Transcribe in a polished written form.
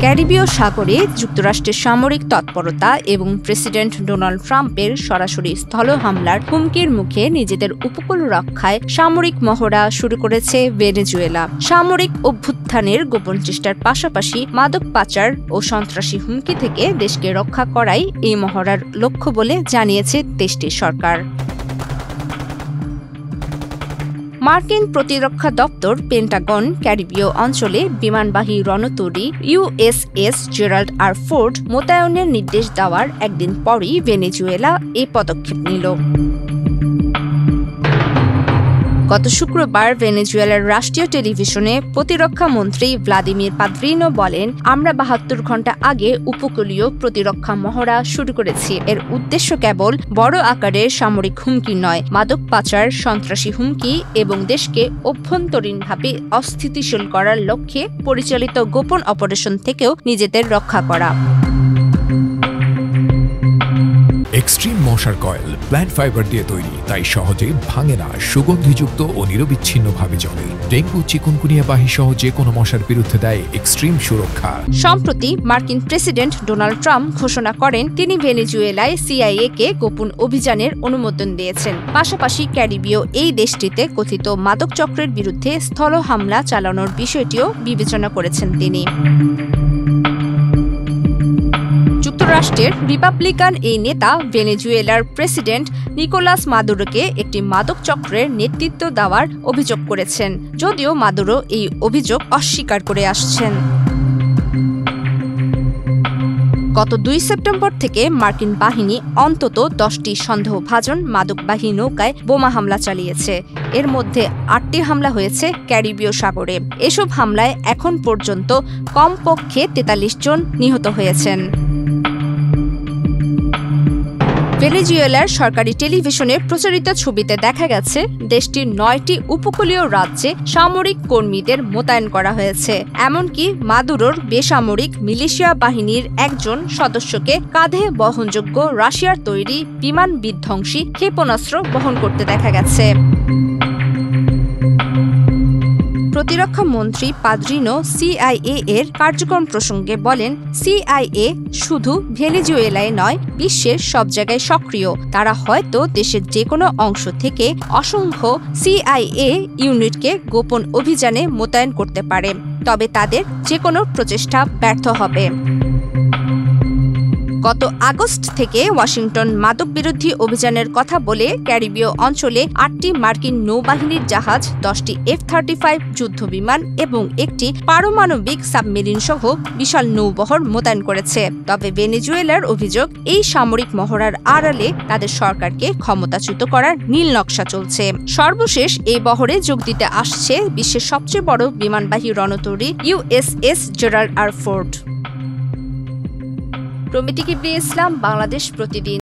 ক্যারিবীয় সাগরে যুক্তরাষ্ট্রের সামরিক তৎপরতা এবং প্রেসিডেন্ট ডোনাল্ড ট্রাম্পের সরাসরি স্থল হামলার হুমকির মুখে নিজেদের উপকূল রক্ষায় সামরিক মহড়া শুরু করেছে ভেনেজুয়েলা। সামরিক অভ্যুত্থানের গোপন চেষ্টার পাশাপাশি মাদক পাচার ও সন্ত্রাসী হুমকি থেকে দেশকে রক্ষা করাই এই মহড়ার লক্ষ্য বলে জানিয়েছে দেশটির সরকার। মার্কিন প্রতিরক্ষা দপ্তর পেন্টাগন ক্যারিবীয় অঞ্চলে বিমানবাহী রণতরী USS জেরাল্ড আর ফোর্ড মোতায়েনের নির্দেশ দেওয়ার একদিন পরই ভেনেজুয়েলা এই পদক্ষেপ নিল। গত শুক্রবার ভেনেজুয়েলার রাষ্ট্রীয় টেলিভিশনে প্রতিরক্ষা মন্ত্রী ভ্লাদিমির পাদ্রিনো বলেন, আমরা ৭২ ঘণ্টা আগে উপকূলীয় প্রতিরক্ষা মহড়া শুরু করেছি। এর উদ্দেশ্য কেবল বড় আকারের সামরিক হুমকি নয়, মাদক পাচার, সন্ত্রাসী হুমকি এবং দেশকে অভ্যন্তরীণভাবে অস্থিতিশীল করার লক্ষ্যে পরিচালিত গোপন অপারেশন থেকেও নিজেদের রক্ষা করা। এক্সট্রিম মশার কয়েল প্ল্যান্ট ফাইবার দিয়ে তৈরি, তাই সহজে ভাঙে না, সুগন্ধিযুক্ত ও নিরবিচ্ছিন্নভাবে জ্বলে। ডেঙ্গু, চিকুনগুনিয়া বাহী সহ যে কোনো মশার বিরুদ্ধে দেয় এক্সট্রিম সুরক্ষা। সম্প্রতি মার্কিন প্রেসিডেন্ট ডোনাল্ড ট্রাম্প ঘোষণা করেন তিনি ভেনেজুয়েলায় CIA-কে গোপন অভিযানের অনুমোদন দিয়েছেন। পাশাপাশি ক্যারিবীয় এই দেশটিতে কথিত মাদক চক্রের বিরুদ্ধে স্থল হামলা চালানোর বিষয়টিও বিবেচনা করেছেন তিনি। যুক্তরাষ্ট্রের রিপাবলিকান এই নেতা ভেনেজুয়েলার প্রেসিডেন্ট নিকোলাস মাদুরোকে একটি মাদক চক্রের নেতৃত্ব দেওয়ার অভিযোগ করেছেন, যদিও মাদুরো এই অভিযোগ অস্বীকার করে আসছেন। গত ২ সেপ্টেম্বর থেকে মার্কিন বাহিনী অন্তত ১০টি সন্দেহভাজন মাদকবাহী নৌকায় বোমা হামলা চালিয়েছে। এর মধ্যে ৮টি হামলা হয়েছে ক্যারিবীয় সাগরে। এসব হামলায় এখন পর্যন্ত কমপক্ষে ৪৩ জন নিহত হয়েছেন। ভেনেজুয়েলার সরকারি টেলিভিশনে প্রচারিত ছবিতে দেখা গেছে দেশটির ৯টি উপকূলীয় রাজ্যে সামরিক কর্মীদের মোতায়েন করা হয়েছে। এমনকি মাদুরোর বেসামরিক মিলিশিয়া বাহিনীর একজন সদস্যকে কাঁধে বহনযোগ্য রাশিয়ার তৈরি বিমান বিধ্বংসী ক্ষেপণাস্ত্র বহন করতে দেখা গেছে। প্রতিরক্ষা মন্ত্রী পাদ্রিনো CIA-এর কার্যক্রম প্রসঙ্গে বলেন, CIA শুধু ভেনেজুয়েলায় নয়, বিশ্বের সব জায়গায় সক্রিয়। তারা হয়তো দেশের যে কোনো অংশ থেকে অসংখ্য CIA ইউনিটকে গোপন অভিযানে মোতায়েন করতে পারে, তবে তাদের যে কোনো প্রচেষ্টা ব্যর্থ হবে। গত আগস্ট থেকে ওয়াশিংটন মাদক বিরোধী অভিযানের কথা বলে ক্যারিবীয় অঞ্চলে ৮টি মার্কিন নৌবাহিনীর জাহাজ, 10টি F-35 যুদ্ধবিমান এবং একটি পারমাণবিক সাবমেরিন সহ বিশাল নৌবহর মোতায়েন করেছে। তবে ভেনেজুয়েলার অভিযোগ, এই সামরিক মহড়ার আড়ালে তাদের সরকারকে ক্ষমতাচ্যুত করার নীল নকশা চলছে। সর্বশেষ এই বহরে যোগ দিতে আসছে বিশ্বের সবচেয়ে বড় বিমানবাহী রণতরী USS Gerald R Ford. Promiti Kibria Islam, Bangladesh প্রতিদিন।